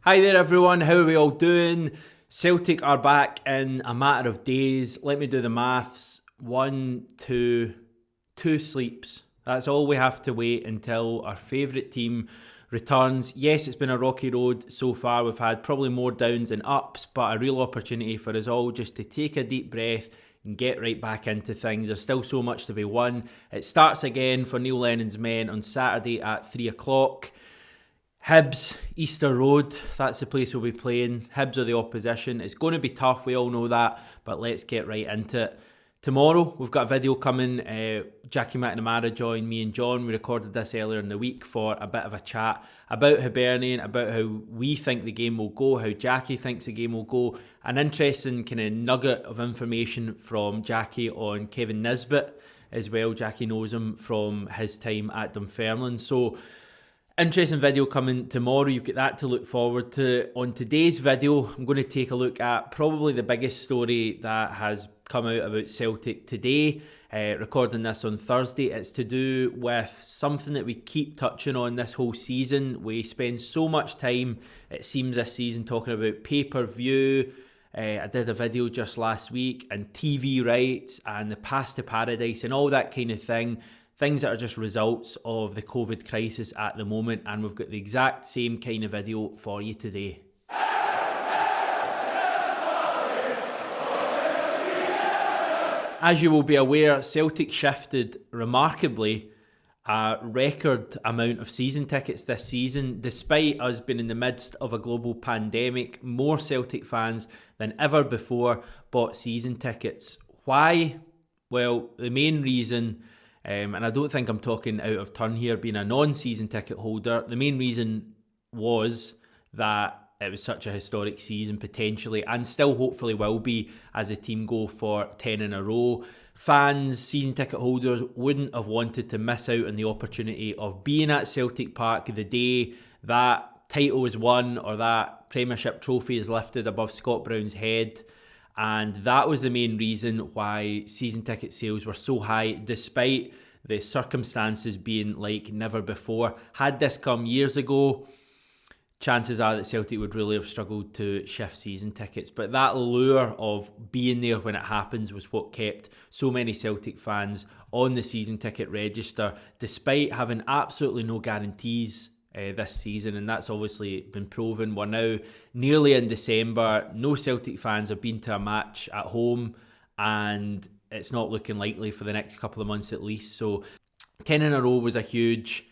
Hi there everyone, how are we all doing? Celtic are back in a matter of days. Let me do the maths. 2 sleeps. That's all we have to wait until our favourite team returns. Yes, it's been a rocky road so far. We've had probably more downs than ups, but a real opportunity for us all just to take a deep breath and get right back into things. There's still so much to be won. It starts again for Neil Lennon's men on Saturday at 3 o'clock. Hibs, Easter Road, that's the place we'll be playing. Hibs are the opposition. It's going to be tough, we all know that, but let's get right into it. Tomorrow, we've got a video coming. Jackie McNamara joined me and John. We recorded this earlier in the week for a bit of a chat about Hibernian, about how we think the game will go, how Jackie thinks the game will go. An interesting kind of nugget of information from Jackie on Kevin Nisbet as well. Jackie knows him from his time at Dunfermline. So, interesting video coming tomorrow. You've got that to look forward to. On today's video, I'm going to take a look at probably the biggest story that has come out about Celtic today. Recording this on Thursday. It's to do with something that we keep touching on this whole season. We spend so much time, it seems, this season talking about pay-per-view. I did a video just last week, and TV rights and the path to paradise and all that kind of thing. Things that are just results of the COVID crisis at the moment, and we've got the exact same kind of video for you today. As you will be aware, Celtic shifted remarkably a record amount of season tickets this season. Despite us being in the midst of a global pandemic, more Celtic fans than ever before bought season tickets. Why? Well, the main reason, and I don't think I'm talking out of turn here being a non-season ticket holder, the main reason was that it was such a historic season potentially, and still hopefully will be as the team go for 10 in a row. Fans, season ticket holders wouldn't have wanted to miss out on the opportunity of being at Celtic Park the day that title is won or that Premiership trophy is lifted above Scott Brown's head. And that was the main reason why season ticket sales were so high, despite the circumstances being like never before. Had this come years ago, chances are that Celtic would really have struggled to shift season tickets. But that lure of being there when it happens was what kept so many Celtic fans on the season ticket register, despite having absolutely no guarantees this season, and that's obviously been proven. We're now nearly in December. No Celtic fans have been to a match at home, and it's not looking likely for the next couple of months at least. So 10 in a row was a huge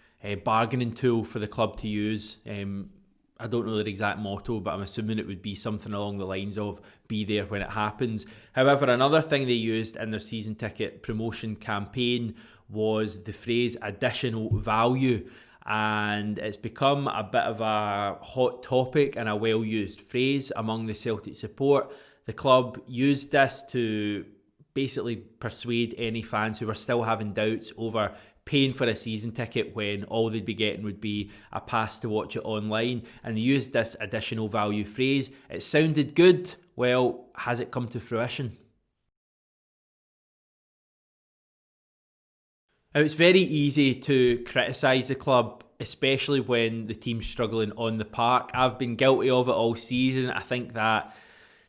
bargaining tool for the club to use. I don't know their exact motto, but I'm assuming it would be something along the lines of be there when it happens. However, another thing they used in their season ticket promotion campaign was the phrase additional value. And it's become a bit of a hot topic and a well-used phrase among the Celtic support. The club used this to basically persuade any fans who were still having doubts over paying for a season ticket when all they'd be getting would be a pass to watch it online. And they used this additional value phrase. It sounded good. Well, has it come to fruition? Now, it's very easy to criticise the club, especially when the team's struggling on the park. I've been guilty of it all season. I think that,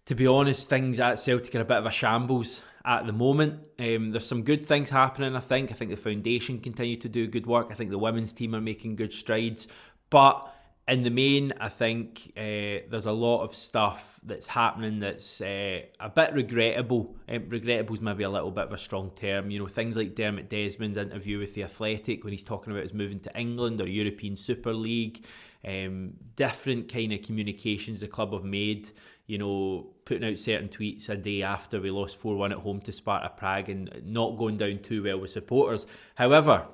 to be honest, things at Celtic are a bit of a shambles at the moment. There's some good things happening, I think. I think the foundation continue to do good work. I think the women's team are making good strides. But in the main, I think there's a lot of stuff that's happening that's a bit regrettable. Regrettable is maybe a little bit of a strong term. You know, things like Dermot Desmond's interview with The Athletic when he's talking about his moving to England or European Super League. Different kind of communications the club have made. You know, putting out certain tweets a day after we lost 4-1 at home to Sparta Prague and not going down too well with supporters. However,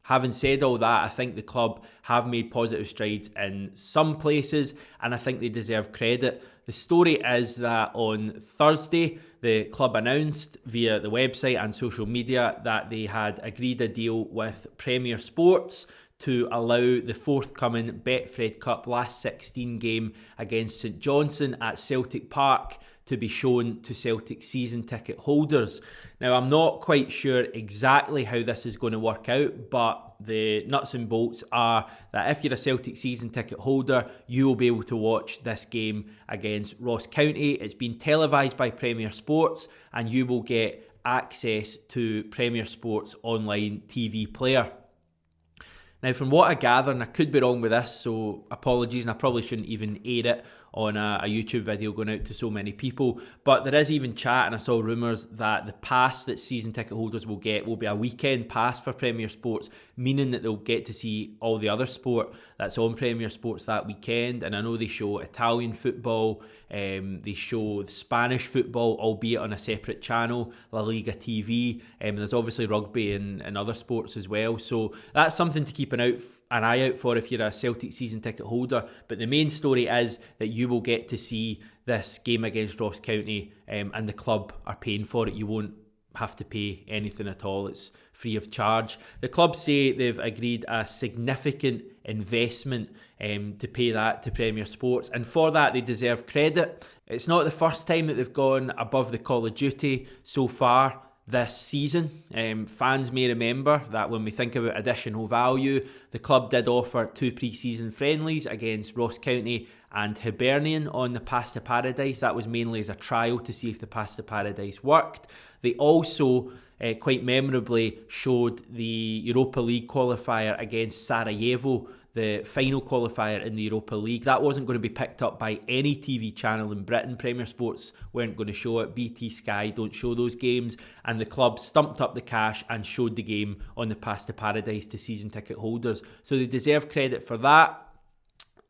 having said all that, I think the club have made positive strides in some places, and I think they deserve credit. The story is that on Thursday, the club announced via the website and social media that they had agreed a deal with Premier Sports to allow the forthcoming Betfred Cup last 16 game against St Johnstone at Celtic Park to be shown to Celtic season ticket holders. Now, I'm not quite sure exactly how this is going to work out, but the nuts and bolts are that if you're a Celtic season ticket holder, you will be able to watch this game against Ross County. It's been televised by Premier Sports, and you will get access to Premier Sports online TV player. Now, from what I gather, and I could be wrong with this, so apologies, and I probably shouldn't even air it on a YouTube video going out to so many people, but there is even chat, and I saw rumours that the pass that season ticket holders will get will be a weekend pass for Premier Sports, meaning that they'll get to see all the other sport that's on Premier Sports that weekend. And I know they show Italian football, they show Spanish football, albeit on a separate channel, La Liga TV, there's obviously rugby and other sports as well, so that's something to keep an eye out for if you're a Celtic season ticket holder. But the main story is that you will get to see this game against Ross County, and the club are paying for it. You won't have to pay anything at all. It's free of charge. The club say they've agreed a significant investment to pay that to Premier Sports, and for that they deserve credit. It's not the first time that they've gone above the call of duty so far this season. Fans may remember that when we think about additional value, the club did offer 2 pre-season friendlies against Ross County and Hibernian on the Pass to Paradise. That was mainly as a trial to see if the Pass to Paradise worked. They also quite memorably showed the Europa League qualifier against Sarajevo, the final qualifier in the Europa League. That wasn't going to be picked up by any TV channel in Britain. Premier Sports weren't going to show it. BT Sky don't show those games. And the club stumped up the cash and showed the game on the Pass to Paradise to season ticket holders. So they deserve credit for that.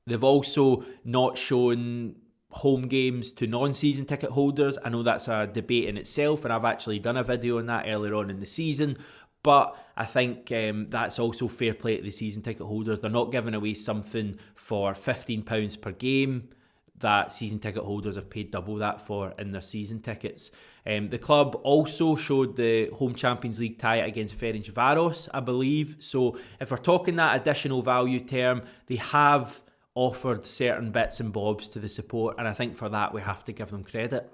They've also not shown home games to non-season ticket holders. I know that's a debate in itself, and I've actually done a video on that earlier on in the season. But I think that's also fair play to the season ticket holders. They're not giving away something for £15 per game that season ticket holders have paid double that for in their season tickets. The club also showed the Home Champions League tie against Ferencvaros, I believe. So if we're talking that additional value term, they have offered certain bits and bobs to the support, and I think for that we have to give them credit.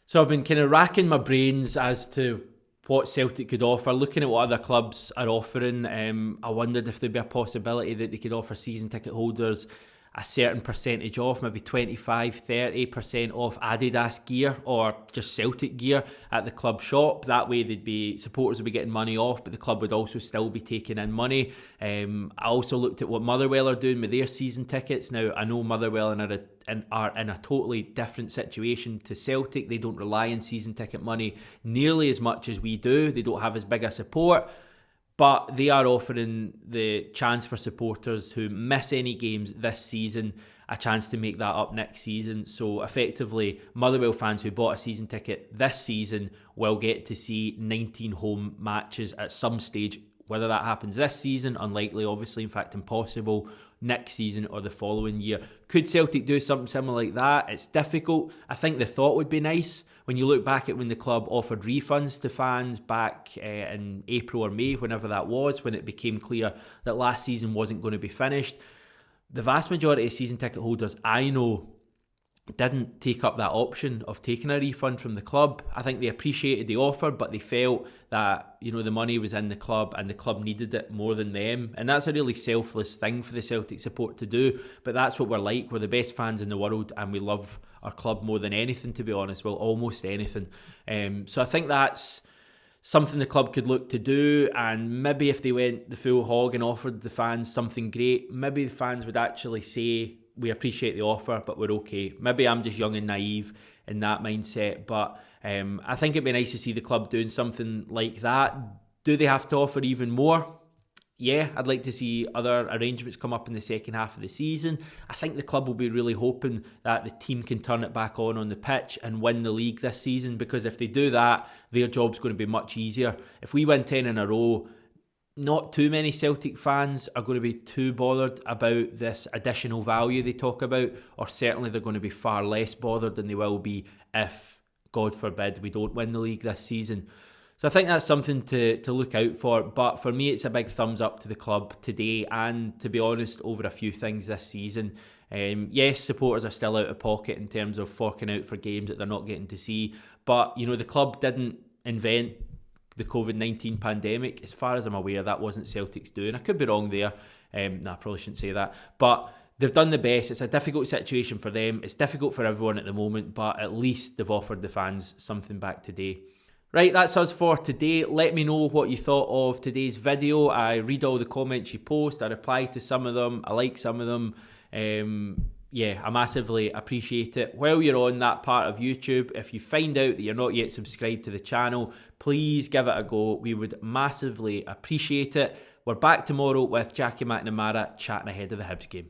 So I've been kind of racking my brains as to what Celtic could offer, looking at what other clubs are offering. I wondered if there'd be a possibility that they could offer season ticket holders a certain percentage off, maybe 25-30% off Adidas gear or just Celtic gear at the club shop. That way supporters would be getting money off, but the club would also still be taking in money. I also looked at what Motherwell are doing with their season tickets. Now, I know Motherwell are in a totally different situation to Celtic. They don't rely on season ticket money nearly as much as we do. They don't have as big a support. But they are offering the chance for supporters who miss any games this season a chance to make that up next season. So effectively, Motherwell fans who bought a season ticket this season will get to see 19 home matches at some stage. Whether that happens this season, unlikely, obviously, in fact impossible, next season or the following year. Could Celtic do something similar like that? It's difficult. I think the thought would be nice. When you look back at when the club offered refunds to fans back in April or May, whenever that was, when it became clear that last season wasn't going to be finished, the vast majority of season ticket holders I know didn't take up that option of taking a refund from the club. I think they appreciated the offer, but they felt that, the money was in the club and the club needed it more than them. And that's a really selfless thing for the Celtic support to do. But that's what we're like. We're the best fans in the world and we love our club more than anything, to be honest. Well, almost anything. So I think that's something the club could look to do, and maybe if they went the full hog and offered the fans something great, maybe the fans would actually say, we appreciate the offer, but we're okay. Maybe I'm just young and naive in that mindset, but I think it'd be nice to see the club doing something like that. Do they have to offer even more? Yeah, I'd like to see other arrangements come up in the second half of the season. I think the club will be really hoping that the team can turn it back on the pitch and win the league this season, because if they do that, their job's going to be much easier. If we win 10 in a row, not too many Celtic fans are going to be too bothered about this additional value they talk about, or certainly they're going to be far less bothered than they will be if, God forbid, we don't win the league this season. So I think that's something to look out for. But for me, it's a big thumbs up to the club today, and to be honest, over a few things this season. Yes, supporters are still out of pocket in terms of forking out for games that they're not getting to see. But, you know, the club didn't invent the COVID-19 pandemic. As far as I'm aware, that wasn't Celtic's doing. I could be wrong there. I probably shouldn't say that. But they've done the best. It's a difficult situation for them. It's difficult for everyone at the moment, but at least they've offered the fans something back today. Right, that's us for today. Let me know what you thought of today's video. I read all the comments you post. I reply to some of them. I like some of them. I massively appreciate it. While you're on that part of YouTube, if you find out that you're not yet subscribed to the channel, please give it a go. We would massively appreciate it. We're back tomorrow with Jackie McNamara chatting ahead of the Hibs game.